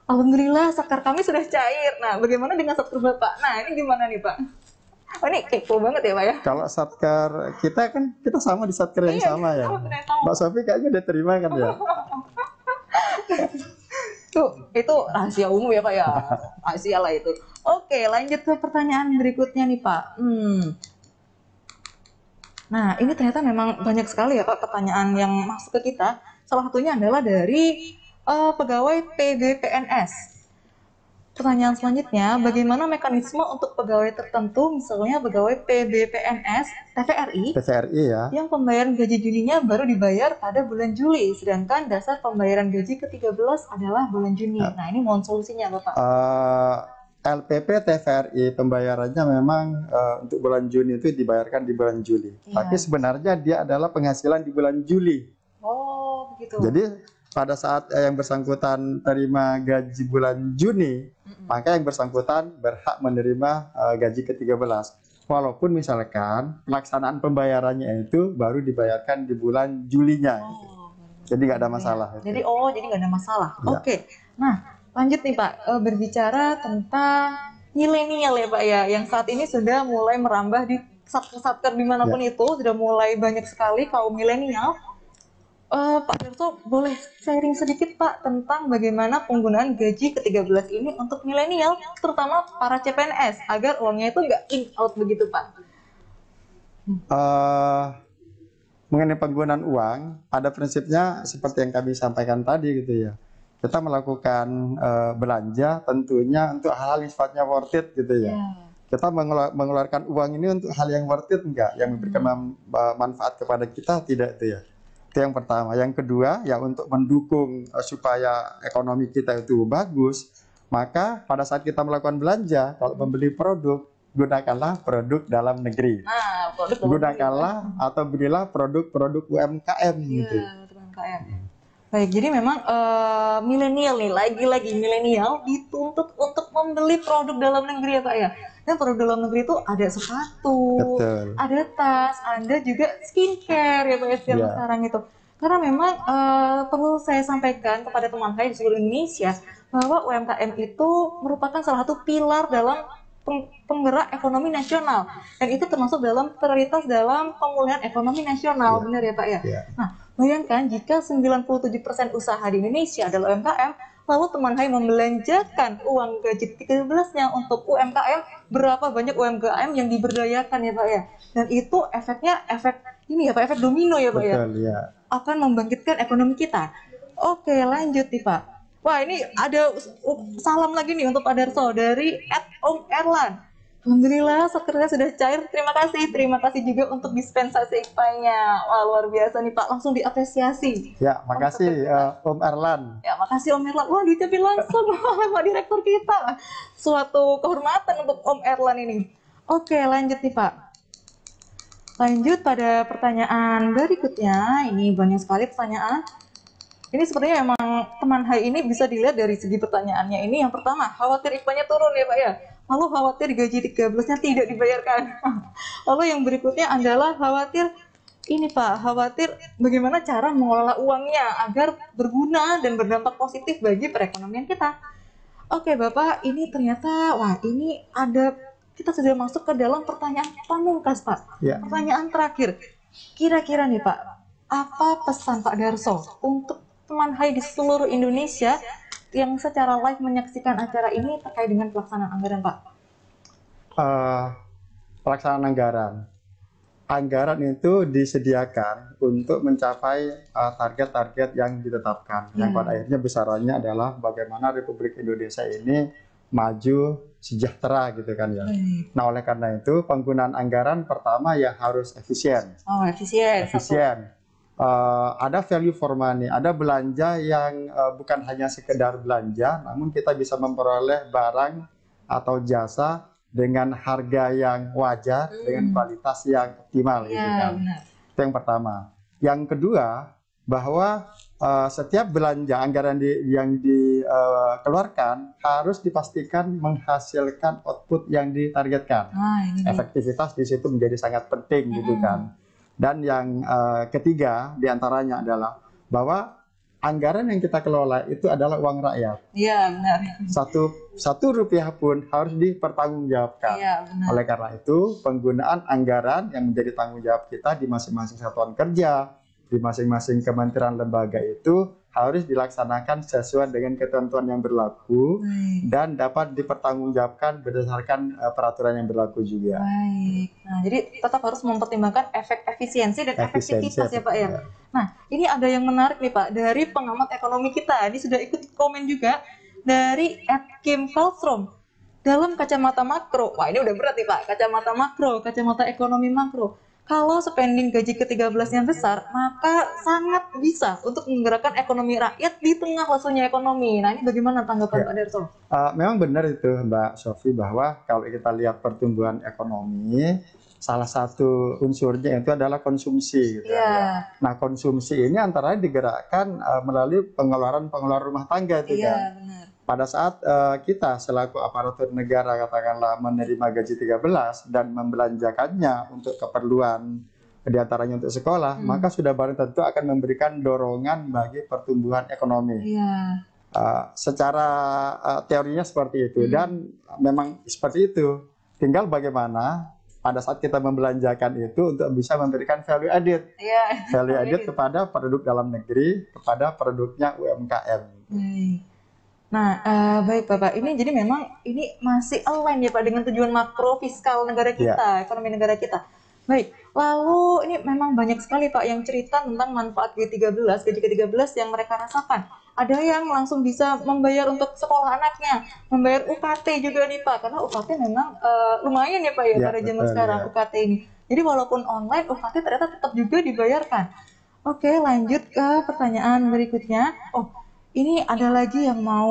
Alhamdulillah sakar kami sudah cair. Nah, bagaimana dengan sakar Bapak? Nah, ini gimana nih Pak? Oh, ini kepo banget ya Pak ya? Kalau satker kita sama di satker yang sama ya. Mbak Sofi kayaknya udah terima kan ya? Itu rahasia umum ya Pak ya? Rahasia lah itu. Oke, lanjut ke pertanyaan berikutnya nih Pak. Nah, ini ternyata memang banyak sekali ya Pak pertanyaan yang masuk ke kita. Salah satunya adalah dari pegawai PBPNS. Pertanyaan selanjutnya, bagaimana mekanisme untuk pegawai tertentu, misalnya pegawai PBPNS TVRI ya, yang pembayaran gaji Juninya baru dibayar pada bulan Juli, sedangkan dasar pembayaran gaji ke-13 adalah bulan Juni. Nah, ini mohon solusinya Bapak. LPP TVRI pembayarannya memang untuk bulan Juni itu dibayarkan di bulan Juli. Tapi sebenarnya dia adalah penghasilan di bulan Juli. Oh, begitu. Jadi pada saat yang bersangkutan terima gaji bulan Juni, maka yang bersangkutan berhak menerima gaji ke-13. Walaupun misalkan pelaksanaan pembayarannya itu baru dibayarkan di bulan Julinya. Jadi nggak ada masalah. Jadi nggak ada masalah. Ya. Oke. Nah, lanjut nih Pak, berbicara tentang milenial ya Pak ya, yang saat ini sudah mulai merambah di satker-satker dimanapun itu, sudah mulai banyak sekali kaum milenial. Pak Darso boleh sharing sedikit Pak tentang bagaimana penggunaan gaji ke-13 ini untuk milenial, terutama para CPNS, agar uangnya itu nggak in out begitu Pak? Mengenai penggunaan uang, ada prinsipnya seperti yang kami sampaikan tadi gitu ya. Kita melakukan belanja tentunya untuk hal-hal yang sifatnya worth it gitu ya. Kita mengeluarkan uang ini untuk hal yang worth it enggak, yang memberikan manfaat kepada kita tidak itu ya. Itu yang pertama. Yang kedua ya untuk mendukung supaya ekonomi kita itu bagus, maka pada saat kita melakukan belanja, kalau membeli produk, gunakanlah produk dalam negeri. Nah, gunakanlah atau belilah produk-produk UMKM gitu. UMKM. Baik, jadi memang milenial nih, lagi-lagi milenial dituntut untuk membeli produk dalam negeri ya Pak ya. Dan produk dalam negeri itu ada sepatu, ada tas, ada juga skincare ya Pak ya sekarang itu. Karena memang perlu saya sampaikan kepada teman saya di seluruh Indonesia bahwa UMKM itu merupakan salah satu pilar dalam penggerak ekonomi nasional. Dan itu termasuk dalam prioritas dalam pemulihan ekonomi nasional, benar ya Pak ya? Nah, bayangkan jika 97% usaha di Indonesia adalah UMKM, lalu teman Hai membelanjakan uang gaji 13-nya untuk UMKM, berapa banyak UMKM yang diberdayakan ya Pak ya? Dan itu efeknya efek domino ya Pak ya? Betul, ya. Akan membangkitkan ekonomi kita. Oke, lanjut nih Pak. Wah, ini ada salam lagi nih untuk Pak Darso dari @Om_Erlan. Alhamdulillah, sekerja sudah cair. Terima kasih juga untuk dispensasi IKPA-nya. Wah, luar biasa nih Pak, langsung diapresiasi. Ya, makasih Om Erlan. Ya, makasih Om Erlan. Wah, diucapin langsung oleh Pak Direktur kita. Suatu kehormatan untuk Om Erlan ini. Oke, lanjut nih Pak. Lanjut pada pertanyaan berikutnya. Ini banyak sekali pertanyaan. Ini sepertinya memang teman Hai ini bisa dilihat dari segi pertanyaannya ini. Yang pertama, khawatir IKPA-nya turun ya Pak ya. Lalu khawatir gaji 13-nya tidak dibayarkan. Lalu yang berikutnya adalah khawatir bagaimana cara mengelola uangnya agar berguna dan berdampak positif bagi perekonomian kita. Oke Bapak, ini ternyata, kita sudah masuk ke dalam pertanyaan pamungkas Pak. Ya. Pertanyaan terakhir, kira-kira nih Pak, apa pesan Pak Darso untuk teman Hai di seluruh Indonesia yang secara live menyaksikan acara ini terkait dengan pelaksanaan anggaran Pak? Pelaksanaan anggaran itu disediakan untuk mencapai target-target yang ditetapkan. Yang pada akhirnya besarannya adalah bagaimana Republik Indonesia ini maju sejahtera gitu kan ya. Nah oleh karena itu penggunaan anggaran pertama ya harus efisien. Efisien. ada value for money, ada belanja yang bukan hanya sekedar belanja, namun kita bisa memperoleh barang atau jasa dengan harga yang wajar, dengan kualitas yang optimal, gitu kan. benar. Itu yang pertama. Yang kedua, bahwa setiap belanja anggaran yang dikeluarkan harus dipastikan menghasilkan output yang ditargetkan. Ini dia. Efektivitas di situ menjadi sangat penting, gitu kan. Dan yang ketiga diantaranya adalah bahwa anggaran yang kita kelola itu adalah uang rakyat. Iya, benar. Satu rupiah pun harus dipertanggungjawabkan. Iya, benar. Oleh karena itu, penggunaan anggaran yang menjadi tanggung jawab kita di masing-masing satuan kerja, di masing-masing kementerian lembaga itu harus dilaksanakan sesuai dengan ketentuan yang berlaku dan dapat dipertanggungjawabkan berdasarkan peraturan yang berlaku juga. Baik. Nah, jadi tetap harus mempertimbangkan efek efisiensi dan efektivitas ya Pak ya. Nah, ini ada yang menarik nih Pak dari pengamat ekonomi kita. Ini sudah ikut komen juga dari Kim Veldstrom. Dalam kacamata makro, wah ini udah berat nih Pak, kacamata makro, kacamata ekonomi makro. Kalau spending gaji ke-13 yang besar, maka sangat bisa untuk menggerakkan ekonomi rakyat di tengah lesunya ekonomi. Nah, ini bagaimana tanggapan Pak Darso? Memang benar itu Mbak Sofi, bahwa kalau kita lihat pertumbuhan ekonomi, salah satu unsurnya itu adalah konsumsi. Gitu ya. Nah, konsumsi ini antara digerakkan melalui pengeluaran rumah tangga. Itu kan. Benar. Pada saat kita selaku aparatur negara katakanlah menerima gaji 13 dan membelanjakannya untuk keperluan diantaranya untuk sekolah, maka sudah barang tentu akan memberikan dorongan bagi pertumbuhan ekonomi. Secara teorinya seperti itu dan memang seperti itu. Tinggal bagaimana pada saat kita membelanjakan itu untuk bisa memberikan value added. Value added kepada produk dalam negeri, kepada produknya UMKM. Nah, baik Bapak, ini jadi memang ini masih align ya Pak dengan tujuan makro fiskal negara kita, ekonomi negara kita. Baik, lalu ini memang banyak sekali Pak yang cerita tentang manfaat gaji ke-13 yang mereka rasakan. Ada yang langsung bisa membayar untuk sekolah anaknya, membayar UKT juga nih Pak, karena UKT memang lumayan ya Pak ya pada zaman sekarang UKT ini. Jadi walaupun online, UKT ternyata tetap juga dibayarkan. Oke, lanjut ke pertanyaan berikutnya. Ini ada lagi yang mau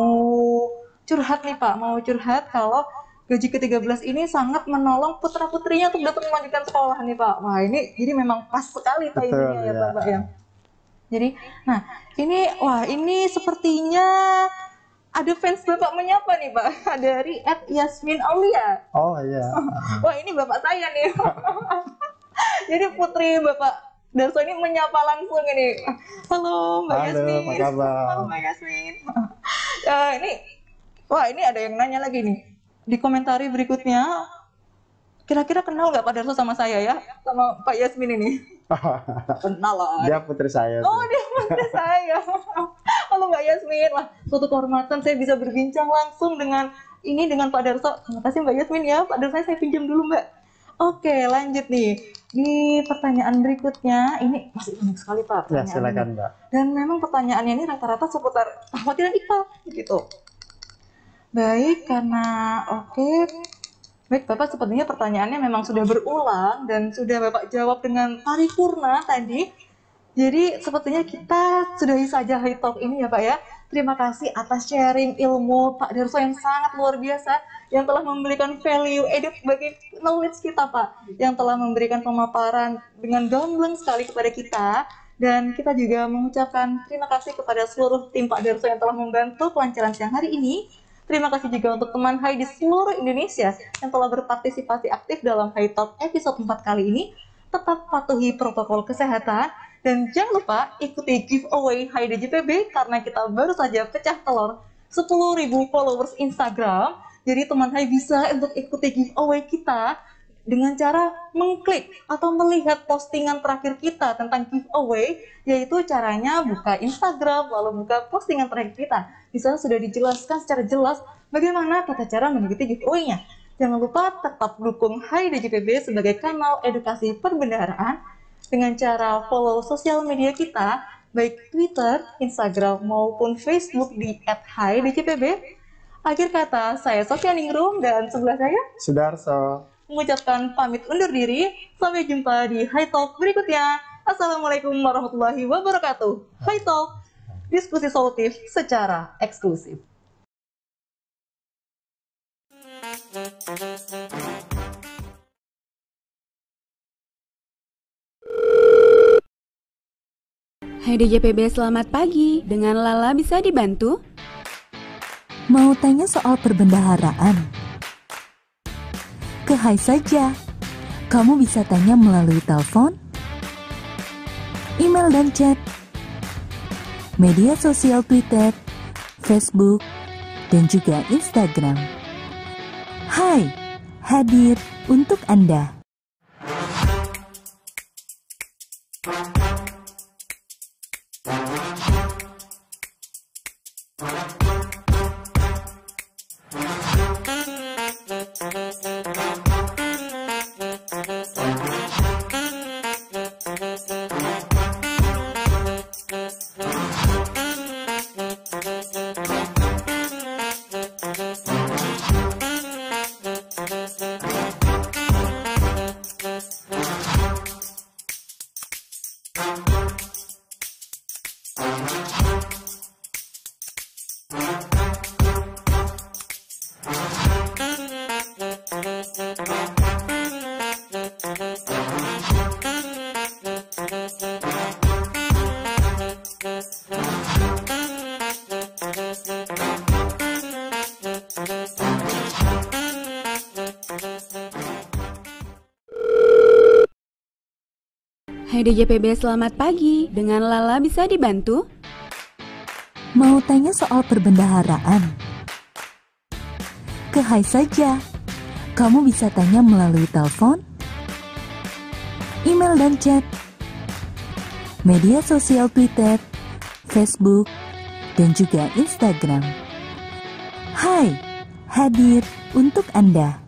curhat nih Pak, mau curhat kalau gaji ke-13 ini sangat menolong putra-putrinya untuk dapat melanjutkan sekolah nih Pak. Wah ini jadi memang pas sekali timingnya ya Bapak ya. Jadi, nah ini sepertinya ada fans Bapak menyapa nih Pak dari @Yasmin Aulia. Oh iya. Wah ini Bapak saya nih. Jadi putri Bapak Darso ini menyapa langsung ini. Halo Mbak Yasmin. Apa kabar? Halo Mbak Yasmin. Ini ada yang nanya lagi nih. Di komentari berikutnya, kira-kira kenal nggak Pak Darso sama saya ya? Sama Pak Yasmin ini? Kenal lah. Dia putri saya. Dia putri saya. Halo Mbak Yasmin. Wah, suatu kehormatan saya bisa berbincang langsung dengan Pak Darso. Terima kasih Mbak Yasmin ya. Pak Darso saya pinjam dulu Mbak. Oke, lanjut nih. Di pertanyaan berikutnya, ini masih unik sekali Pak. Ya, silakan Mbak. Dan memang pertanyaannya ini rata-rata seputar Ahmadiyah Iqbal gitu. Baik, Baik Bapak, sepertinya pertanyaannya memang sudah berulang dan sudah Bapak jawab dengan paripurna tadi. Jadi sepertinya kita sudahi saja High Talk ini ya Pak ya. Terima kasih atas sharing ilmu Pak Darso yang sangat luar biasa, yang telah memberikan value added bagi knowledge kita Pak, yang telah memberikan pemaparan dengan gamblang sekali kepada kita. Dan kita juga mengucapkan terima kasih kepada seluruh tim Pak Darso yang telah membantu kelancaran siang hari ini. Terima kasih juga untuk teman Hai di seluruh Indonesia yang telah berpartisipasi aktif dalam High Talk episode 4 kali ini. Tetap patuhi protokol kesehatan dan jangan lupa ikuti giveaway Hai DJPB karena kita baru saja pecah telur 10.000 followers Instagram. Jadi teman Hai bisa untuk ikuti giveaway kita dengan cara mengklik atau melihat postingan terakhir kita tentang giveaway, yaitu caranya buka Instagram lalu buka postingan terakhir kita. Di sana sudah dijelaskan secara jelas bagaimana tata cara mengikuti giveaway-nya. Jangan lupa tetap dukung Hai DJPB sebagai kanal edukasi perbendaharaan dengan cara follow sosial media kita, baik Twitter, Instagram, maupun Facebook di @HaiDJPB. Akhir kata, saya Sofia Ningrum dan sebelah saya Sudarso. Mengucapkan pamit undur diri. Sampai jumpa di High Talk berikutnya. Assalamualaikum warahmatullahi wabarakatuh. Hai Talk, diskusi solutif secara eksklusif. Hai DJPB, selamat pagi. Dengan Lala bisa dibantu? Mau tanya soal perbendaharaan? Ke Hai saja. Kamu bisa tanya melalui telepon, email dan chat, media sosial Twitter, Facebook, dan juga Instagram. Hai, hadir untuk Anda. Hai DJPB, selamat pagi. Dengan Lala bisa dibantu? Mau tanya soal perbendaharaan? Ke Hai saja. Kamu bisa tanya melalui telepon, email dan chat, media sosial Twitter, Facebook, dan juga Instagram. Hai, hadir untuk Anda.